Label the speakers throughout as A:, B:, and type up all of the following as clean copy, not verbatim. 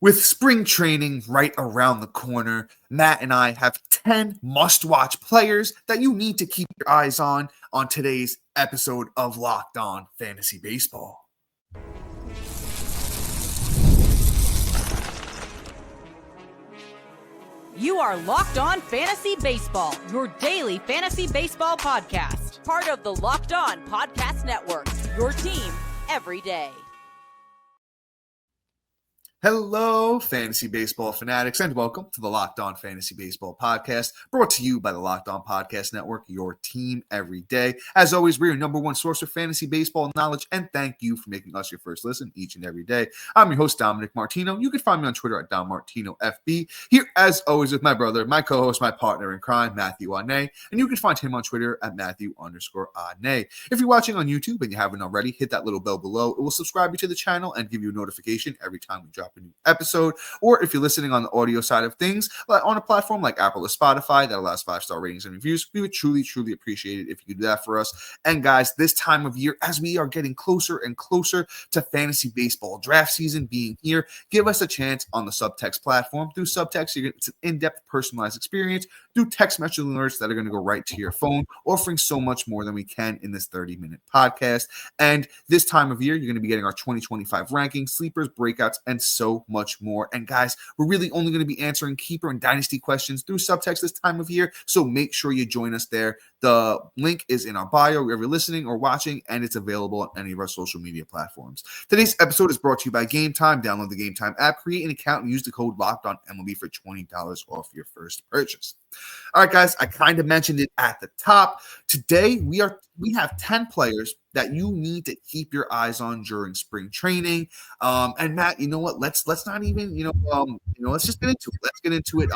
A: With spring training right around the corner, Matt and I have 10 must-watch players that you need to keep your eyes on today's episode of Locked On Fantasy Baseball.
B: You are Locked On Fantasy Baseball, your daily fantasy baseball podcast. Part of the Locked On Podcast Network, your team every day.
A: Hello, fantasy baseball fanatics, and welcome to the Locked On Fantasy Baseball podcast, brought to you by the Locked On Podcast Network, your team every day. As always, we're your number one source of fantasy baseball knowledge, and thank you for making us your first listen each and every day. I'm your host, Dominic Martino. You can find me on Twitter at DomMartinoFB. Here, as always, with my brother, my co-host, my partner in crime, Matthew Ane, and you can find him on Twitter at Matthew_Ane. If you're watching on YouTube and you haven't already, hit that little bell below. It will subscribe you to the channel and give you a notification every time we drop a new episode. Or if you're listening on the audio side of things, on a platform like Apple or Spotify that allows 5-star ratings and reviews, we would truly appreciate it if you could do that for us. And guys, this time of year, as we are getting closer and closer to fantasy baseball draft season being here, give us a chance on the Subtext platform. Through Subtext, it's an in-depth personalized experience through text message alerts that are going to go right to your phone, offering so much more than we can in this 30-minute podcast. And this time of year, you're going to be getting our 2025 rankings, sleepers, breakouts, and so much more. And guys, we're really only going to be answering keeper and dynasty questions through Subtext this time of year, so make sure you join us there. The link is in our bio wherever you're listening or watching, and it's available on any of our social media platforms. Today's episode is brought to you by GameTime. Download the GameTime app, create an account, and use the code LOCKEDONMLB for $20 off your first purchase. All right, guys, I kind of mentioned it at the top. Today, we have 10 players that you need to keep your eyes on during spring training. And Matt, you know what? Let's not even, let's just get into it. Let's get into it.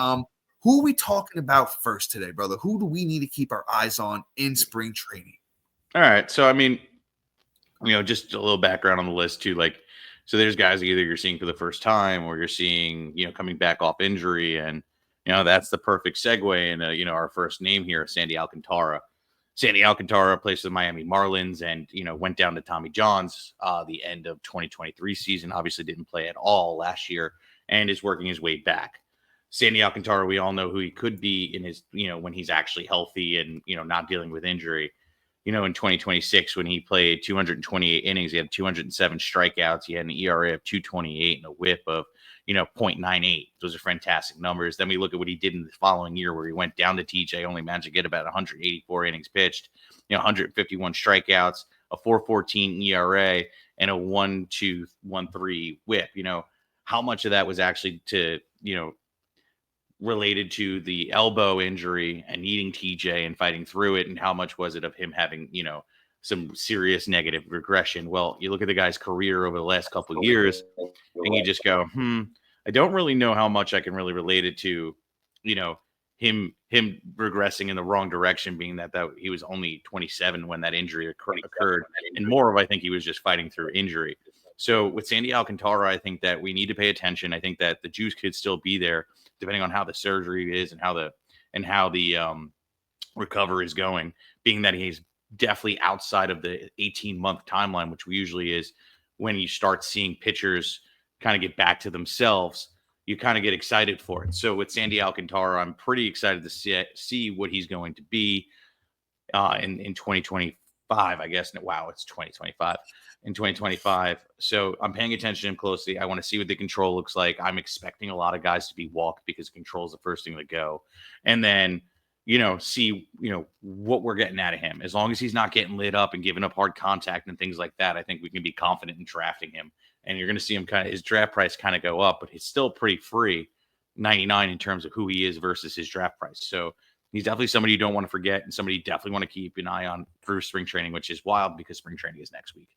A: Who are we talking about first today, brother? Who do we need to keep our eyes on in spring training?
C: All right. So, I mean, just a little background on the list too. So there's guys either you're seeing for the first time or you're seeing, coming back off injury. And, that's the perfect segue into, our first name here, Sandy Alcantara. Sandy Alcantara plays for the Miami Marlins and, went down to Tommy John's the end of 2023 season. Obviously didn't play at all last year and is working his way back. Sandy Alcantara, we all know who he could be in his, when he's actually healthy and, not dealing with injury. In 2026, when he played 228 innings, he had 207 strikeouts. He had an ERA of 2.28 and a WHIP of, 0.98. Those are fantastic numbers. Then we look at what he did in the following year, where he went down to TJ, only managed to get about 184 innings pitched, 151 strikeouts, a 4.14 ERA, and a 1.213 WHIP. How much of that was actually to, related to the elbow injury and needing TJ and fighting through it, and how much was it of him having, some serious negative regression? Well, you look at the guy's career over the last couple of years and you just go, I don't really know how much I can really relate it to, him regressing in the wrong direction, being that he was only 27 when that injury occurred, and more of, I think he was just fighting through injury. So with Sandy Alcantara, I think that we need to pay attention. I think that the juice could still be there, depending on how the surgery is and how the recovery is going, being that he's definitely outside of the 18-month timeline, which usually is when you start seeing pitchers kind of get back to themselves. You kind of get excited for it. So with Sandy Alcantara, I'm pretty excited to see what he's going to be in 2025, I guess. Wow, it's 2025. In 2025. So I'm paying attention to him closely. I want to see what the control looks like. I'm expecting a lot of guys to be walked because control is the first thing to go. And then, see, what we're getting out of him. As long as he's not getting lit up and giving up hard contact and things like that, I think we can be confident in drafting him. And you're going to see him his draft price kind of go up, but he's still pretty free, 99 in terms of who he is versus his draft price. So he's definitely somebody you don't want to forget and somebody you definitely want to keep an eye on through spring training, which is wild because spring training is next week.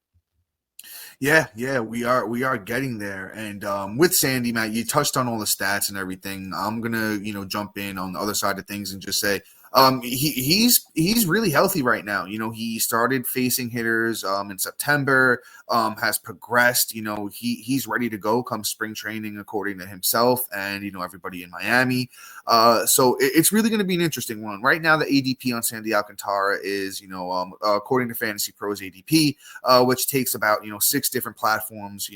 A: Yeah, we are getting there. And with Sandy, Matt, you touched on all the stats and everything. I'm gonna, jump in on the other side of things and just say He's really healthy right now. He started facing hitters in September, has progressed. He's ready to go come spring training, according to himself and everybody in Miami. So it's really going to be an interesting one. Right now, the ADP on Sandy Alcantara is according to Fantasy Pros ADP, which takes about 6 different platforms,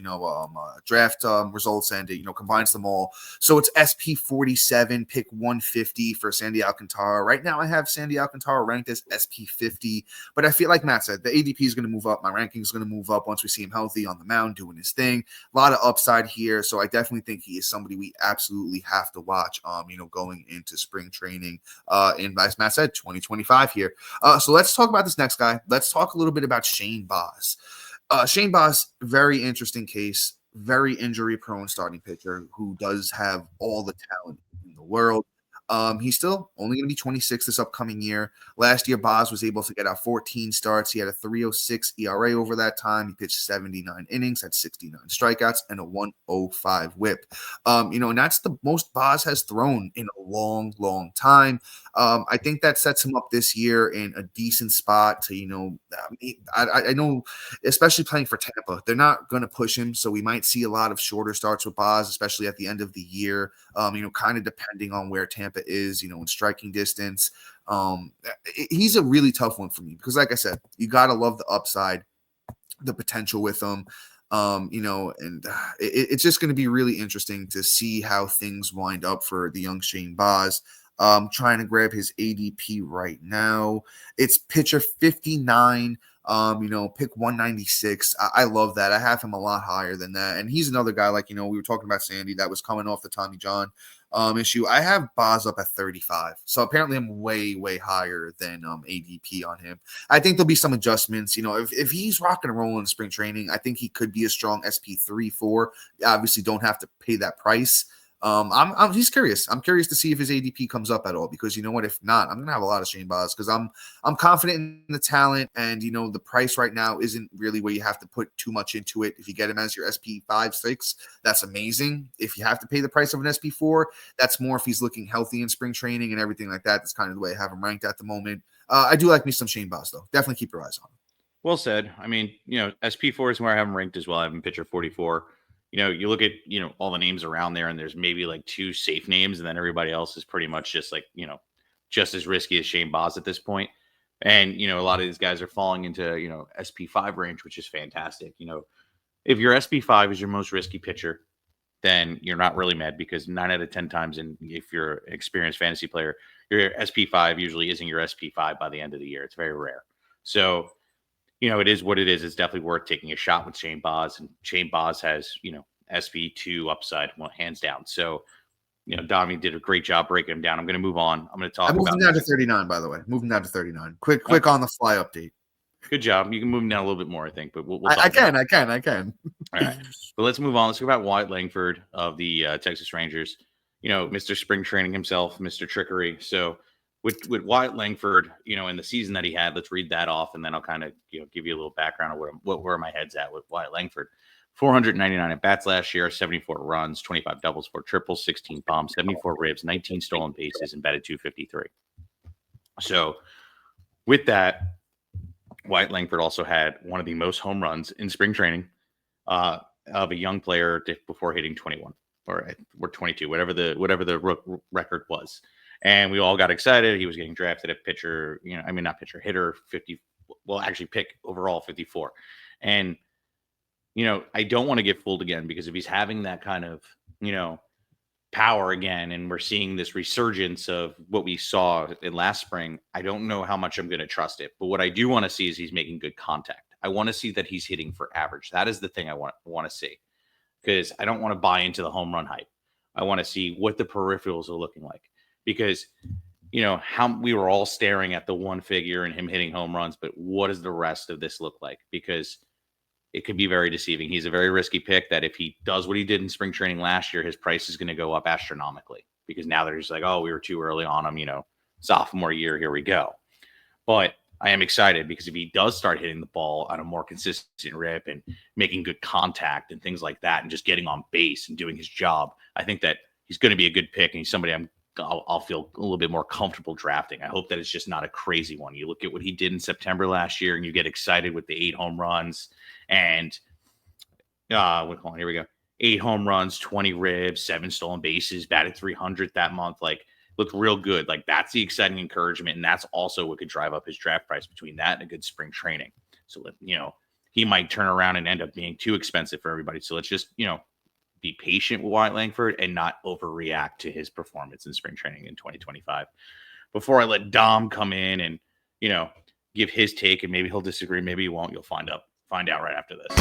A: draft results, and combines them all. So it's SP 47, pick 150 for Sandy Alcantara. Right now, I have Sandy Alcantara ranked as SP 50, but I feel like Matt said, the ADP is going to move up. My ranking is going to move up once we see him healthy on the mound doing his thing. A lot of upside here, so I definitely think he is somebody we absolutely have to watch. Going into spring training in, as Matt said, 2025 here. So let's talk about this next guy. Let's talk a little bit about Shane Baz. Shane Baz, very interesting case, very injury-prone starting pitcher who does have all the talent in the world. He's still only going to be 26 this upcoming year. Last year, Baz was able to get out 14 starts. He had a 3.06 ERA over that time. He pitched 79 innings, had 69 strikeouts, and a 1.05 whip. And that's the most Baz has thrown in a long, long time. I think that sets him up this year in a decent spot to, I know, especially playing for Tampa, they're not going to push him. So we might see a lot of shorter starts with Baz, especially at the end of the year, kind of depending on where Tampa is, in striking distance. He's a really tough one for me because, like I said, you got to love the upside, the potential with him. It's just going to be really interesting to see how things wind up for the young Shane Baz. Trying to grab his ADP right now. It's pitcher 59. Pick 196. I love that. I have him a lot higher than that. And he's another guy, like, we were talking about Sandy, that was coming off the Tommy John issue. I have Baz up at 35. So apparently I'm way, way higher than ADP on him. I think there'll be some adjustments. If he's rocking and rolling in spring training, I think he could be a strong SP 3-4. Obviously don't have to pay that price. He's curious. I'm curious to see if his ADP comes up at all, because you know what? If not, I'm gonna have a lot of Shane Baz because I'm confident in the talent, and the price right now isn't really where you have to put too much into it. If you get him as your SP 5-6, that's amazing. If you have to pay the price of an SP 4, that's more if he's looking healthy in spring training and everything like that. That's kind of the way I have him ranked at the moment. I do like me some Shane Baz though. Definitely keep your eyes on him.
C: Well said. I mean, SP 4 is where I have him ranked as well. I have him pitcher 44. You look at, all the names around there, and there's maybe like 2 safe names, and then everybody else is pretty much just like, just as risky as Shane Baz at this point. And, a lot of these guys are falling into, SP 5 range, which is fantastic. If your SP 5 is your most risky pitcher, then you're not really mad, because 9 out of 10 times, and if you're an experienced fantasy player, your SP 5 usually isn't your SP 5 by the end of the year. It's very rare. So, it is what it is. It's definitely worth taking a shot with Shane Baz, and Shane Baz has, SP2 upside, hands down. So, Dominic did a great job breaking him down. I'm going to move on. I'm going to talk about.
A: Moving down to 39, by the way. Moving down to 39. Quick on the fly update.
C: Good job. You can move him down a little bit more, I think, but we'll
A: I can.
C: All right. But let's move on. Let's talk about Wyatt Langford of the Texas Rangers. Mr. Spring Training himself, Mr. Trickery. So, with Wyatt Langford, in the season that he had, let's read that off, and then I'll kind of give you a little background of where my head's at with Wyatt Langford. 499 at bats last year, 74 runs, 25 doubles, 4 triples, 16 bombs, 74 ribs, 19 stolen bases, and batted .253. So with that, Wyatt Langford also had one of the most home runs in spring training of a young player before hitting 21 or 22, whatever the record was. And we all got excited. He was getting drafted at pitcher, hitter 50. Well, actually pick overall 54. And, I don't want to get fooled again, because if he's having that kind of, power again, and we're seeing this resurgence of what we saw in last spring, I don't know how much I'm going to trust it. But what I do want to see is he's making good contact. I want to see that he's hitting for average. That is the thing I want to see, because I don't want to buy into the home run hype. I want to see what the peripherals are looking like. Because, how we were all staring at the one figure and him hitting home runs, but what does the rest of this look like? Because it could be very deceiving. He's a very risky pick that if he does what he did in spring training last year, his price is going to go up astronomically, because now they're just like, oh, we were too early on him, sophomore year, here we go. But I am excited, because if he does start hitting the ball on a more consistent rip and making good contact and things like that, and just getting on base and doing his job, I think that he's going to be a good pick, and he's somebody I'm I'll feel a little bit more comfortable drafting. I hope that it's just not a crazy one. You look at what he did in September last year, and you get excited with the 8 home runs and here we go. 8 home runs, 20 ribs, 7 stolen bases, batted 300 that month. Like, looked real good. Like, that's the exciting encouragement, and that's also what could drive up his draft price between that and a good spring training. So, he might turn around and end up being too expensive for everybody. So let's just, be patient with Wyatt Langford and not overreact to his performance in spring training in 2025. Before I let Dom come in and, give his take, and maybe he'll disagree, maybe he won't. You'll find out right after this.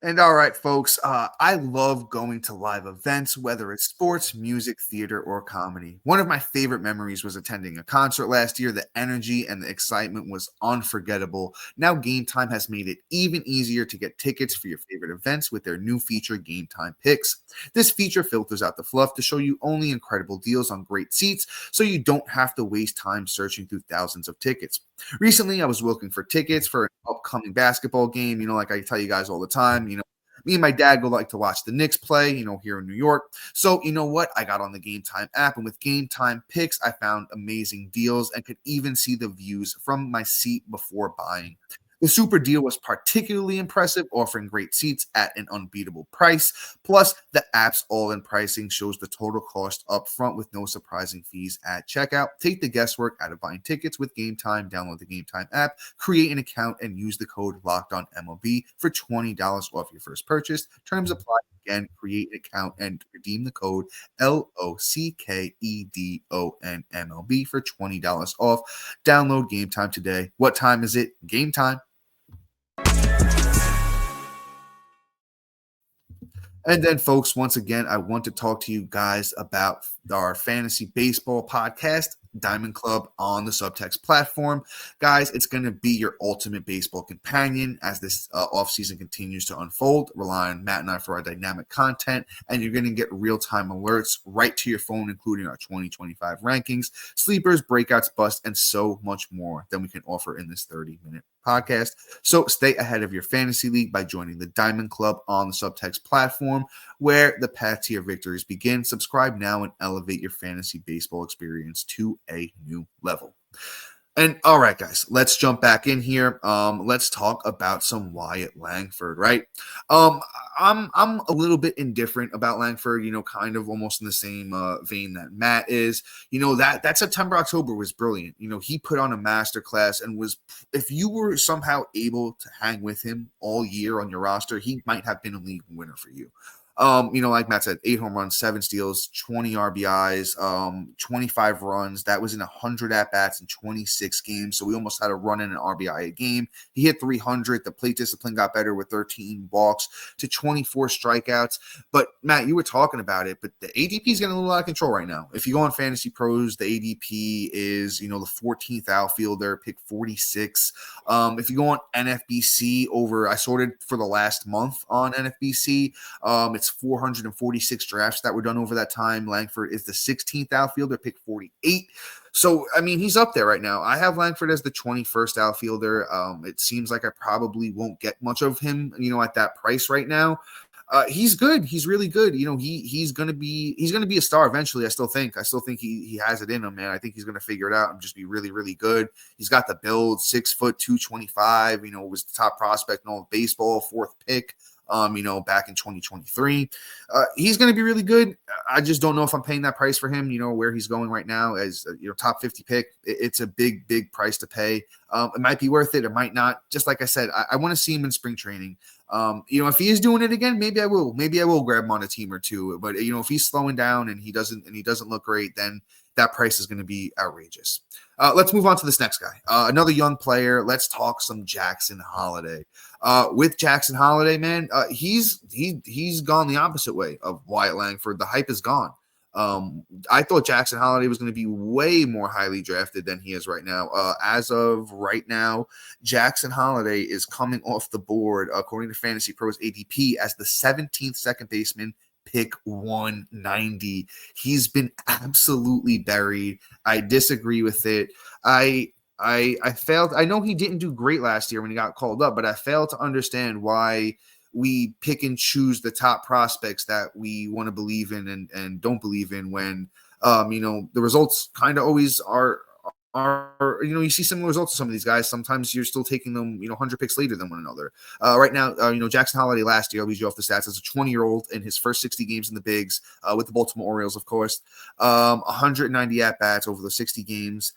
A: And all right, folks, I love going to live events, whether it's sports, music, theater, or comedy. One of my favorite memories was attending a concert last year. The energy and the excitement was unforgettable. Now GameTime has made it even easier to get tickets for your favorite events with their new feature, GameTime Picks. This feature filters out the fluff to show you only incredible deals on great seats, so you don't have to waste time searching through thousands of tickets. Recently, I was looking for tickets for an upcoming basketball game. Like I tell you guys all the time, me and my dad go like to watch the Knicks play, here in New York. So you know what? I got on the Game Time app, and with Game Time Picks, I found amazing deals and could even see the views from my seat before buying. The super deal was particularly impressive, offering great seats at an unbeatable price. Plus, the app's all-in pricing shows the total cost up front with no surprising fees at checkout. Take the guesswork out of buying tickets with Game Time. Download the Game Time app, create an account, and use the code LOCKEDONMLB for $20 off your first purchase. Terms apply. Again, create an account and redeem the code LOCKEDONMLB for $20 off. Download Game Time today. What time is it? Game time. And then, folks, once again, I want to talk to you guys about our fantasy baseball podcast, Diamond Club, on the Subtext platform. Guys, it's going to be your ultimate baseball companion as this offseason continues to unfold. Rely on Matt and I for our dynamic content, and you're going to get real-time alerts right to your phone, including our 2025 rankings, sleepers, breakouts, busts, and so much more than we can offer in this 30-minute podcast. So stay ahead of your fantasy league by joining the Diamond Club on the Subtext platform, where the path to your victories begin. Subscribe now and elevate your fantasy baseball experience to a new level. And all right, guys, let's jump back in here. Let's talk about some Wyatt Langford, right? I'm a little bit indifferent about Langford, kind of almost in the same vein that Matt is. That September, October was brilliant. He put on a masterclass and if you were somehow able to hang with him all year on your roster, he might have been a league winner for you. Like Matt said, 8 home runs, 7 steals, 20 RBIs, 25 runs. That was in 100 at-bats in 26 games. So we almost had a run in an RBI a game. He hit 300. The plate discipline got better with 13 walks to 24 strikeouts. But, Matt, you were talking about it, but the ADP is getting a little out of control right now. If you go on Fantasy Pros, the ADP is, the 14th outfielder, pick 46. If you go on NFBC I sorted for the last month on NFBC, it's 446 drafts that were done over that time. Langford is the 16th outfielder, pick 48. So, he's up there right now. I have Langford as the 21st outfielder. It seems like I probably won't get much of him, at that price right now. He's good. He's really good. He's gonna be a star eventually. I still think he has it in him, man. I think he's gonna figure it out and just be really, really good. He's got the build, 6 foot, 225. Was the top prospect in all of baseball, 4th pick. Back in 2023. He's going to be really good. I just don't know if I'm paying that price for him, where he's going right now as, top 50 pick. It's a big, big price to pay. It might be worth it. It might not. Just like I said, I want to see him in spring training. If he is doing it again, maybe I will grab him on a team or two. But, if he's slowing down and he doesn't look great, then that price is going to be outrageous. Let's move on to this next guy. Another young player. Let's talk some Jackson Holliday. With Jackson Holliday, man, he's gone the opposite way of Wyatt Langford. The hype is gone. I thought Jackson Holliday was going to be way more highly drafted than he is right now. As of right now, Jackson Holliday is coming off the board, according to Fantasy Pros ADP, as the 17th second baseman, pick 190. He's been absolutely buried. I disagree with it. I failed. I know he didn't do great last year when he got called up, but I failed to understand why we pick and choose the top prospects that we want to believe in and don't believe in when, the results kind of always are, you see similar results to some of these guys. Sometimes you're still taking them, 100 picks later than one another. Right now, Jackson Holliday last year, I'll lead you off the stats, as a 20-year-old in his first 60 games in the bigs with the Baltimore Orioles, of course, 190 at-bats over the 60 games.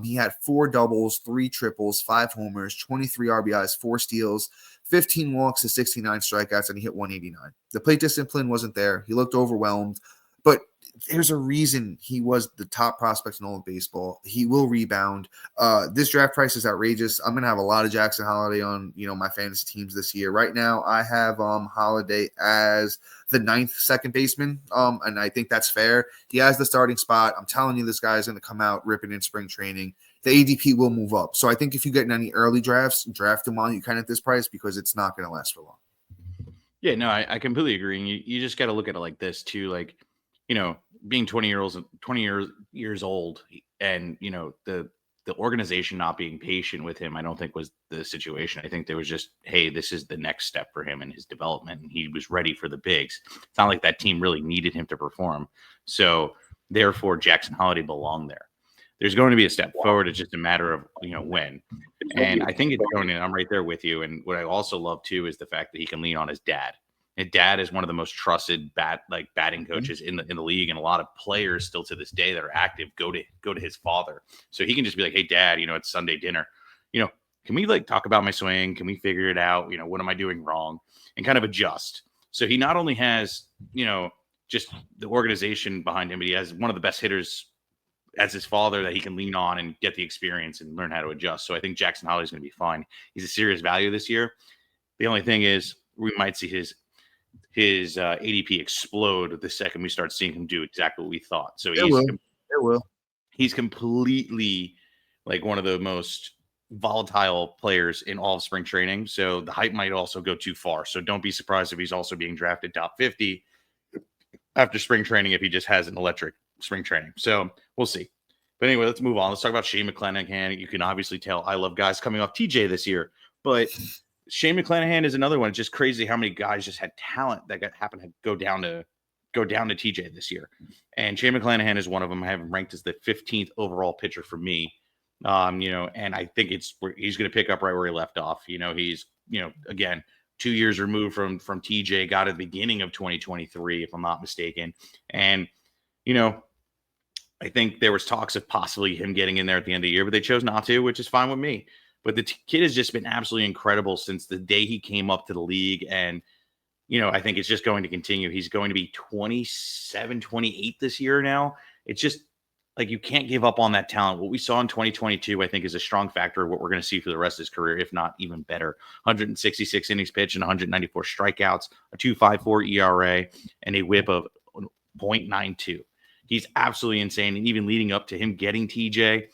A: He had 4 doubles, 3 triples, 5 homers, 23 RBIs, 4 steals, 15 walks to 69 strikeouts, and he hit 189. The plate discipline wasn't there. He looked overwhelmed, but there's a reason he was the top prospect in all of baseball. He will rebound. This draft price is outrageous. I'm going to have a lot of Jackson Holliday on, my fantasy teams this year. Right now, I have Holliday as the 9th second baseman, and I think that's fair. He has the starting spot. I'm telling you, this guy is going to come out ripping in spring training. The ADP will move up. So I think if you get in any early drafts, draft him while you can at this price, because it's not going to last for long.
C: Yeah, no, I completely agree. And you just got to look at it like this too. Like, being 20 years old, and the organization not being patient with him, I don't think was the situation. I think there was just, hey, this is the next step for him in his development, and he was ready for the bigs. It's not like that team really needed him to perform. So therefore, Jackson Holliday belonged there. There's going to be a step forward. It's just a matter of when. And I think it's going in. I'm right there with you. And what I also love too is the fact that he can lean on his dad. His dad is one of the most trusted batting coaches in the league, and a lot of players still to this day that are active go to his father. So he can just be like, "Hey, Dad, it's Sunday dinner. Can we talk about my swing? Can we figure it out? What am I doing wrong?" And kind of adjust. So he not only has just the organization behind him, but he has one of the best hitters as his father that he can lean on and get the experience and learn how to adjust. So I think Jackson Holliday is going to be fine. He's a serious value this year. The only thing is we might see his ADP explode the second we start seeing him do exactly what we thought. So he's completely one of the most volatile players in all of spring training. So the hype might also go too far. So don't be surprised if he's also being drafted top 50 after spring training, if he just has an electric spring training. So we'll see. But anyway, let's move on. Let's talk about Shane McClanahan. You can obviously tell I love guys coming off TJ this year, but Shane McClanahan is another one. It's just crazy how many guys just had talent that happened to go down to TJ this year. And Shane McClanahan is one of them. I have him ranked as the 15th overall pitcher for me. And I think he's going to pick up right where he left off. He's, again, 2 years removed from TJ, got at the beginning of 2023, if I'm not mistaken. And, I think there was talks of possibly him getting in there at the end of the year, but they chose not to, which is fine with me. But the kid has just been absolutely incredible since the day he came up to the league. And, I think it's just going to continue. He's going to be 27, 28 this year now. It's just you can't give up on that talent. What we saw in 2022, I think, is a strong factor of what we're going to see for the rest of his career, if not even better. 166 innings pitched and 194 strikeouts, a 2.54 ERA, and a whip of 0.92. He's absolutely insane. And even leading up to him getting TJ,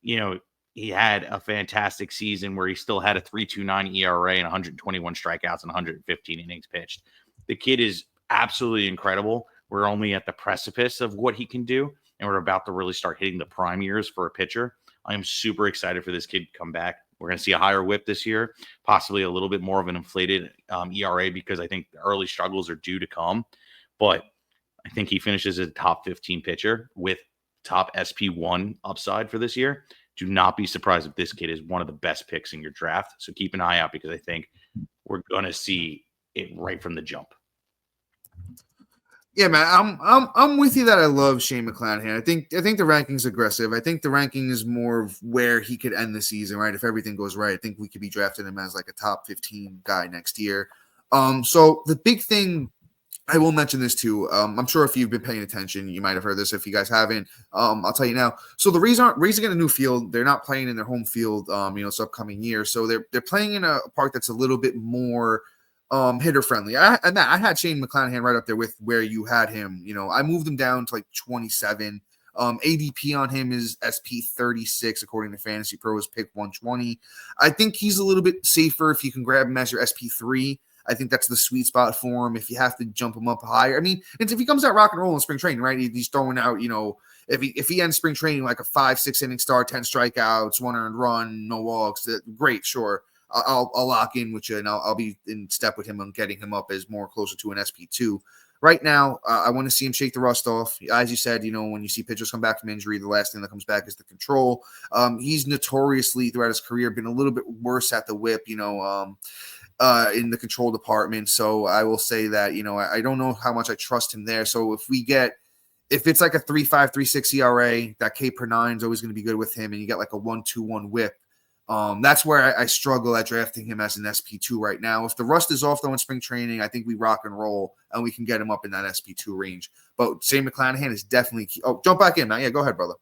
C: he had a fantastic season where he still had a 3.29 ERA and 121 strikeouts and 115 innings pitched. The kid is absolutely incredible. We're only at the precipice of what he can do, and we're about to really start hitting the prime years for a pitcher. I am super excited for this kid to come back. We're going to see a higher whip this year, possibly a little bit more of an inflated ERA, because I think the early struggles are due to come. But I think he finishes as a top 15 pitcher with top SP1 upside for this year. Do not be surprised if this kid is one of the best picks in your draft. So keep an eye out, because I think we're going to see it right from the jump.
A: Yeah, man, I'm with you that I love Shane McClanahan. I think the ranking's aggressive. I think the ranking is more of where he could end the season, right? If everything goes right, I think we could be drafting him as a top 15 guy next year. So the big thing, I will mention this too. I'm sure if you've been paying attention, you might have heard this. If you guys haven't, I'll tell you now. So the Rays getting a new field. They're not playing in their home field, this upcoming year. So they're playing in a park that's a little bit more hitter friendly. I had Shane McClanahan right up there with where you had him. I moved him down to 27. ADP on him is SP 36 according to Fantasy Pros, pick 120. I think he's a little bit safer if you can grab him as your SP 3. I think that's the sweet spot for him. If you have to jump him up higher, I mean, if he comes out rock and roll in spring training, right? He's throwing out, if he ends spring training like a 5-6 inning start, 10 strikeouts, 1 earned run, no walks, great, sure. I'll lock in with you, and I'll be in step with him on getting him up as more closer to an SP2. Right now, I want to see him shake the rust off. As you said, when you see pitchers come back from injury, the last thing that comes back is the control. He's notoriously throughout his career been a little bit worse at the whip, in the control department. So I will say that, I don't know how much I trust him there. So if it's like a 3.5, 3.6 ERA, that K per 9 is always going to be good with him. And you get like a 1.21 whip. That's where I struggle at drafting him as an SP2 right now. If the rust is off though in spring training, I think we rock and roll and we can get him up in that SP2 range. But Shane McClanahan is definitely key. Oh, jump back in, man. Yeah, go ahead, brother.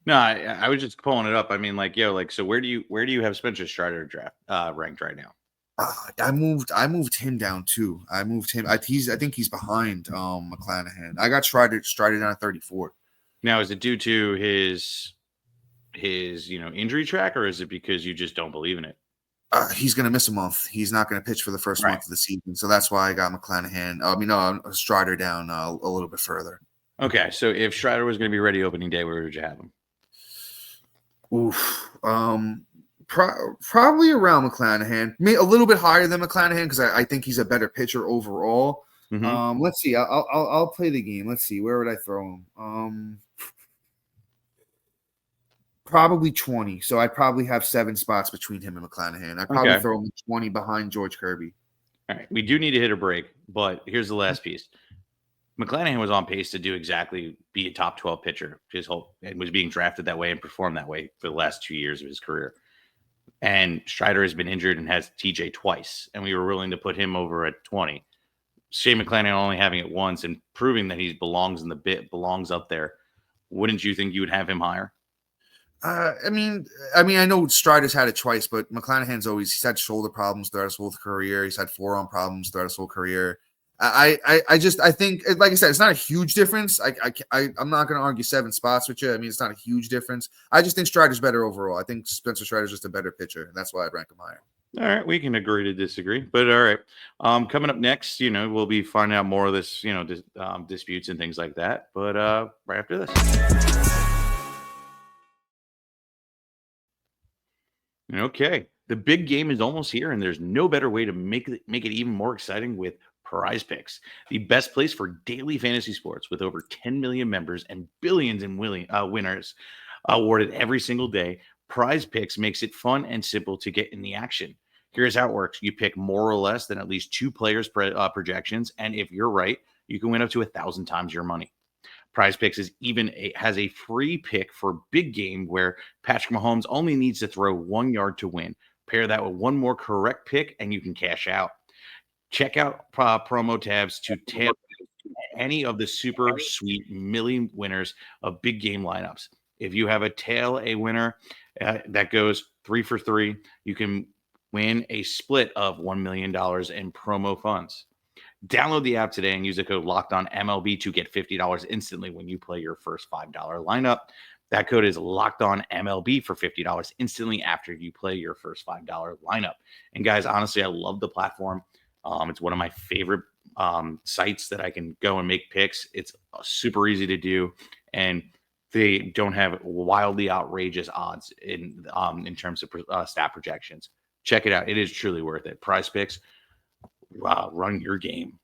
C: No, I was just pulling it up. I mean, so where do you have Spencer Strider draft ranked right now?
A: I moved him down too. I moved him. I think he's behind McClanahan. I got Strider down at 34.
C: Now, is it due to his injury track, or is it because you just don't believe in it?
A: He's going to miss a month. He's not going to pitch for the first month of the season. So that's why I got McClanahan. Strider down a little bit further.
C: Okay. So if Strider was going to be ready opening day, where would you have him?
A: Oof. Probably around McClanahan. Maybe a little bit higher than McClanahan because I think he's a better pitcher overall.
C: Mm-hmm.
A: Let's see. I'll play the game. Let's see. Where would I throw him? Probably 20. So I'd probably have 7 spots between him and McClanahan. I'd probably throw him 20 behind George Kirby.
C: All right. We do need to hit a break, but here's the last piece. McClanahan was on pace to be a top 12 pitcher and was being drafted that way and performed that way for the last 2 years of his career. And Strider has been injured and has TJ twice, and we were willing to put him over at 20. Shane McClanahan only having it once and proving that he belongs up there. Wouldn't you think you would have him higher?
A: I know Strider's had it twice, but he's had shoulder problems throughout his whole career. He's had forearm problems throughout his whole career. I think, like I said, it's not a huge difference. I'm not going to argue 7 spots with you. I mean, it's not a huge difference. I just think Strider's better overall. I think Spencer Strider's just a better pitcher, and that's why I'd rank him higher.
C: All right, we can agree to disagree, but all right. Coming up next, we'll be finding out more of this, disputes and things like that. But right after this. Okay, the big game is almost here, and there's no better way to make it even more exciting with Prize Picks, the best place for daily fantasy sports with over 10 million members and billions in winners awarded every single day. Prize Picks makes it fun and simple to get in the action. Here's how it works. You pick more or less than at least 2 players' projections, and if you're right, you can win up to 1,000 times your money. Prize Picks has a free pick for big game where Patrick Mahomes only needs to throw 1 yard to win. Pair that with one more correct pick, and you can cash out. Check out promo tabs to tail any of the super sweet million winners of big game lineups. If you have a winner that goes 3 for 3, you can win a split of $1 million in promo funds. Download the app today and use the code LOCKEDONMLB to get $50 instantly when you play your first $5 lineup. That code is LOCKEDONMLB for $50 instantly after you play your first $5 lineup. And guys, honestly, I love the platform. It's one of my favorite sites that I can go and make picks. It's super easy to do, and they don't have wildly outrageous odds in terms of stat projections. Check it out. It is truly worth it. Prize Picks, run your game.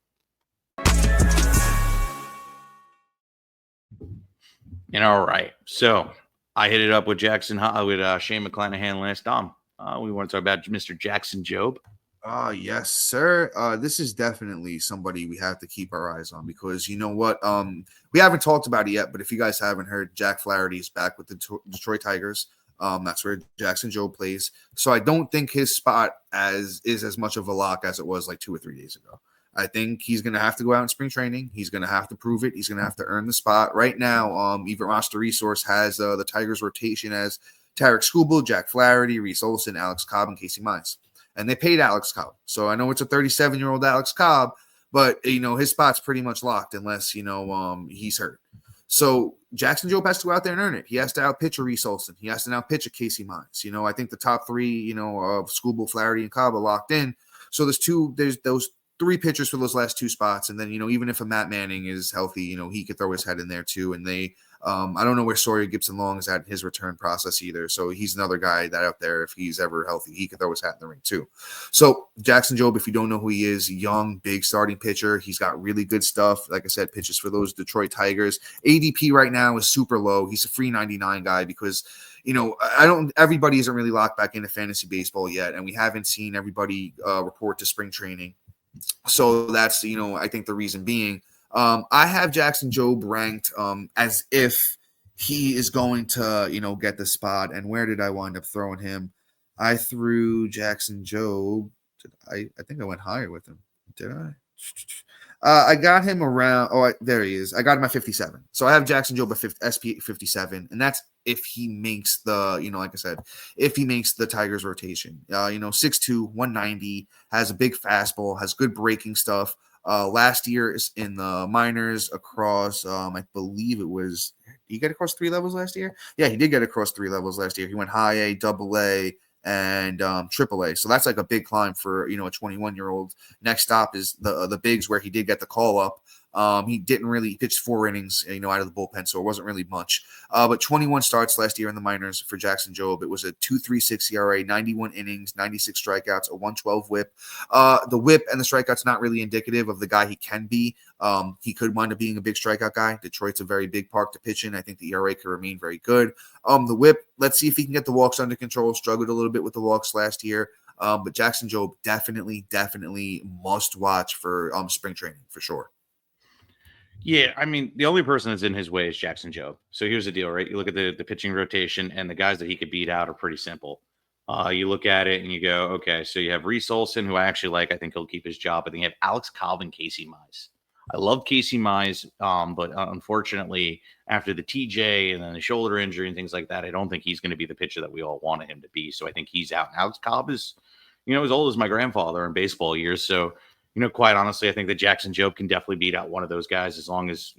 C: And all right, so I hit it up with Shane McClanahan last time. We want to talk about Mr. Jackson Jobe.
A: Yes, sir. This is definitely somebody we have to keep our eyes on because you know what? We haven't talked about it yet, but if you guys haven't heard, Jack Flaherty is back with the Detroit Tigers. That's where Jackson Jobe plays. So I don't think his spot is as much of a lock as it was like 2 or 3 days ago. I think he's going to have to go out in spring training. He's going to have to prove it. He's going to have to earn the spot. Right now, even Roster Resource has the Tigers rotation as Tarek Skubal, Jack Flaherty, Reese Olson, Alex Cobb, and Casey Mize. And they paid Alex Cobb. So I know it's a 37-year-old Alex Cobb, but, his spot's pretty much locked unless, he's hurt. So Jackson Jobe has to go out there and earn it. He has to outpitch a Reese Olson. He has to outpitch a Casey Mize. I think the top 3, of Skubal, Flaherty, and Cobb are locked in. So there's those 3 pitchers for those last 2 spots. And then, even if a Matt Manning is healthy, he could throw his head in there too. And they I don't know where Sawyer Gibson-Long is at in his return process either. So he's another guy that out there, if he's ever healthy, he could throw his hat in the ring too. So Jackson Jobe, if you don't know who he is, young, big starting pitcher. He's got really good stuff. Like I said, pitches for those Detroit Tigers. ADP right now is super low. He's a free 99 guy because, everybody isn't really locked back into fantasy baseball yet. And we haven't seen everybody report to spring training. So that's, I think the reason being, I have Jackson Jobe ranked as if he is going to, get the spot. And where did I wind up throwing him? I threw Jackson Jobe. I think I went higher with him. Did I? I got him around. There he is. I got him at 57. So I have Jackson Jobe at SP 57, and that's if he makes the, like I said, if he makes the Tigers rotation. 6'2", 190, has a big fastball, has good breaking stuff. Last year in the minors across, I believe it was, did he get across 3 levels last year? Yeah, he did get across 3 levels last year. He went high A, double A, and triple A. So that's like a big climb for, a 21-year-old. Next stop is the bigs, where he did get the call up. He didn't really pitch 4 innings, out of the bullpen, so it wasn't really much. But 21 starts last year in the minors for Jackson Jobe. It was a 2.36 ERA, 91 innings, 96 strikeouts, a 112 whip. The whip and the strikeouts not really indicative of the guy he can be. He could wind up being a big strikeout guy. Detroit's a very big park to pitch in. I think the ERA could remain very good. The whip, let's see if he can get the walks under control. Struggled a little bit with the walks last year. But Jackson Jobe definitely must watch for spring training for sure.
C: Yeah, I mean, the only person that's in his way is Jackson Jobe. So here's the deal, right? You look at the pitching rotation, and the guys that he could beat out are pretty simple. You look at it and you go, okay, so you have Reese Olson, who I actually like. I think he'll keep his job. And then you have Alex Cobb and Casey Mize. I love Casey Mize, but unfortunately, after the TJ and then the shoulder injury and things like that, I don't think he's going to be the pitcher that we all wanted him to be. So I think he's out. And Alex Cobb is, as old as my grandfather in baseball years. So quite honestly, I think that Jackson Jobe can definitely beat out one of those guys as long as,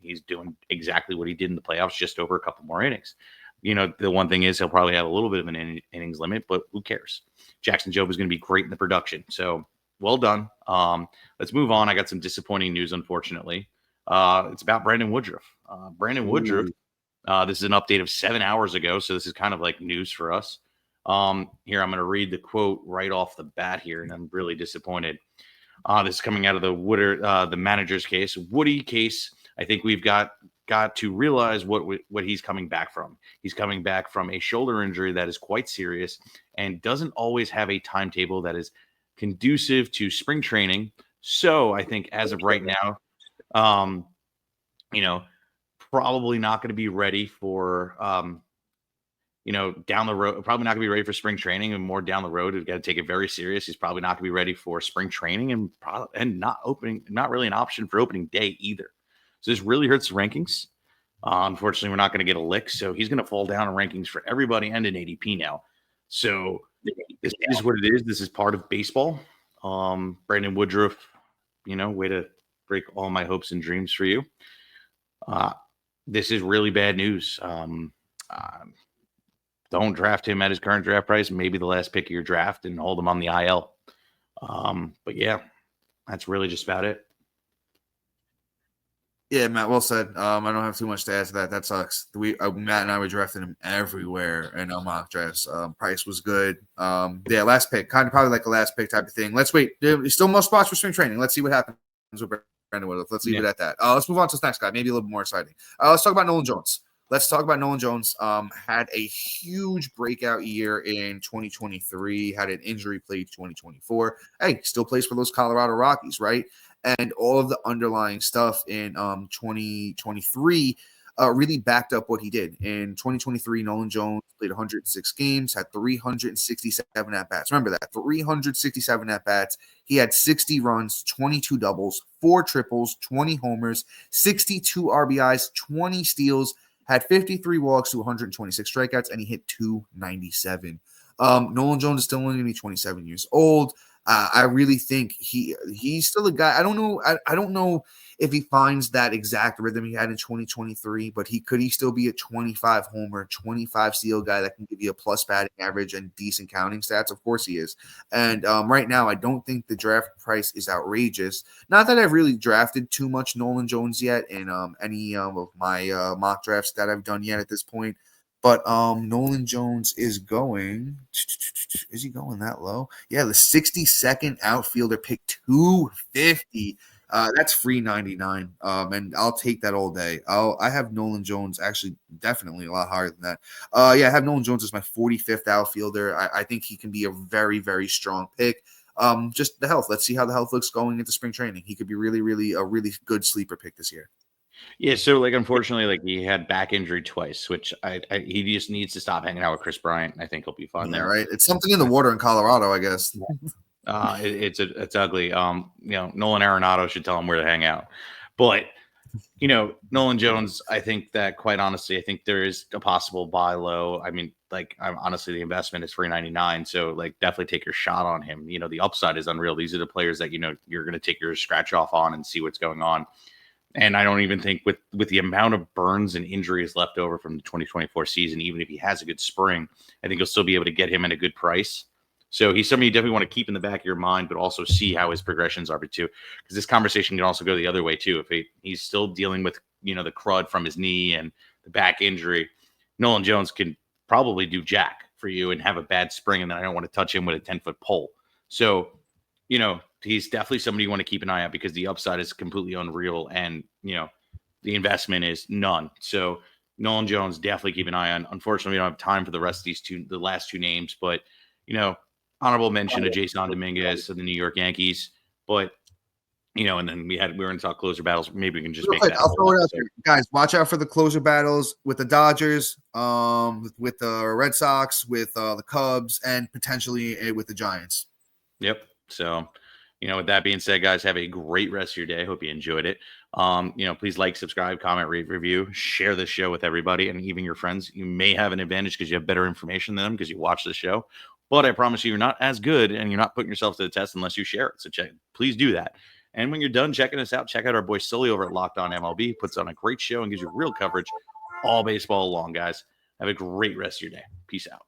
C: he's doing exactly what he did in the playoffs, just over a couple more innings. The one thing is he'll probably have a little bit of an innings limit, but who cares? Jackson Jobe is going to be great in the production. So well done. Let's move on. I got some disappointing news, unfortunately. It's about Brandon Woodruff. Brandon Woodruff, this is an update of 7 hours ago, so this is kind of like news for us. Here, I'm going to read the quote right off the bat here, and I'm really disappointed. This is coming out of the manager's case, Woody case. I think we've got to realize what he's coming back from. He's coming back from a shoulder injury that is quite serious and doesn't always have a timetable that is conducive to spring training. So I think as of right now, probably not going to be ready for, down the road, probably not gonna be ready for spring training, and more down the road, we've got to take it very serious. He's probably not gonna be ready for spring training and not really an option for opening day either. So this really hurts the rankings. Unfortunately, we're not going to get a lick. So he's going to fall down in rankings for everybody and in ADP now. So this is what it is. This is part of baseball. Brandon Woodruff, way to break all my hopes and dreams for you. This is really bad news. Don't draft him at his current draft price, maybe the last pick of your draft, and hold him on the IL. But yeah, that's really just about it.
A: Yeah, Matt, well said. I don't have too much to add to that. That sucks. Matt and I were drafting him everywhere in our mock drafts. Price was good. Last pick, probably like a last pick type of thing. Let's wait. There's still more spots for spring training. Let's see what happens with Brandon Woodruff. Let's leave it at that. Let's move on to this next guy, maybe a little bit more exciting. Let's talk about Nolan Jones. Had a huge breakout year in 2023, had an injury-plagued 2024. Hey, still plays for those Colorado Rockies, right? And all of the underlying stuff in 2023 really backed up what he did. In 2023, Nolan Jones played 106 games, had 367 at-bats. Remember that, 367 at-bats. He had 60 runs, 22 doubles, 4 triples, 20 homers, 62 RBIs, 20 steals, had 53 walks to 126 strikeouts, and he hit 297. Nolan Jones is still only going to be 27 years old. I really think he's still a guy. I don't know. I don't know if he finds that exact rhythm he had in 2023, but he still be a 25 homer, 25 steal guy that can give you a plus batting average and decent counting stats? Of course he is. And right now, I don't think the draft price is outrageous. Not that I've really drafted too much Nolan Jones yet in any of my mock drafts that I've done yet at this point. But Nolan Jones is going. Is he going that low? Yeah, the 62nd outfielder pick 250. That's free 99. And I'll take that all day. I have Nolan Jones actually definitely a lot higher than that. Yeah, I have Nolan Jones as my 45th outfielder. I think he can be a very, very strong pick. Just the health. Let's see how the health looks going into spring training. He could be really, really a really good sleeper pick this year.
C: Yeah, so like unfortunately, like he had back injury twice, which he just needs to stop hanging out with Chris Bryant. I think he'll be fine there.
A: Right. It's something in the water in Colorado, I guess.
C: It's ugly. Nolan Arenado should tell him where to hang out. But Nolan Jones, I think that quite honestly, I think there is a possible buy low. I mean, like honestly, the investment is $3.99, so like definitely take your shot on him. The upside is unreal. These are the players that you're going to take your scratch off on and see what's going on. And I don't even think with the amount of burns and injuries left over from the 2024 season, even if he has a good spring, I think you'll still be able to get him at a good price. So he's somebody you definitely want to keep in the back of your mind, but also see how his progressions are too. Because this conversation can also go the other way too. If he's still dealing with the crud from his knee and the back injury, Nolan Jones can probably do jack for you and have a bad spring, and then I don't want to touch him with a 10-foot pole. So he's definitely somebody you want to keep an eye on because the upside is completely unreal and, the investment is none. So Nolan Jones, definitely keep an eye on. Unfortunately, we don't have time for the rest of the last two names, but, honorable mention to Jason Dominguez of the New York Yankees. But, and then we were going to talk closer battles. Maybe we can just make that.
A: I'll throw it out there. Guys, watch out for the closer battles with the Dodgers, with the Red Sox, with the Cubs, and potentially with the Giants.
C: Yep. So, with that being said, guys, have a great rest of your day. Hope you enjoyed it. Please like, subscribe, comment, rate, review, share this show with everybody and even your friends. You may have an advantage because you have better information than them because you watch the show. But I promise you're not as good and you're not putting yourself to the test unless you share it. So please do that. And when you're done checking us out, check out our boy Sully over at Locked On MLB. Puts on a great show and gives you real coverage all baseball long, guys. Have a great rest of your day. Peace out.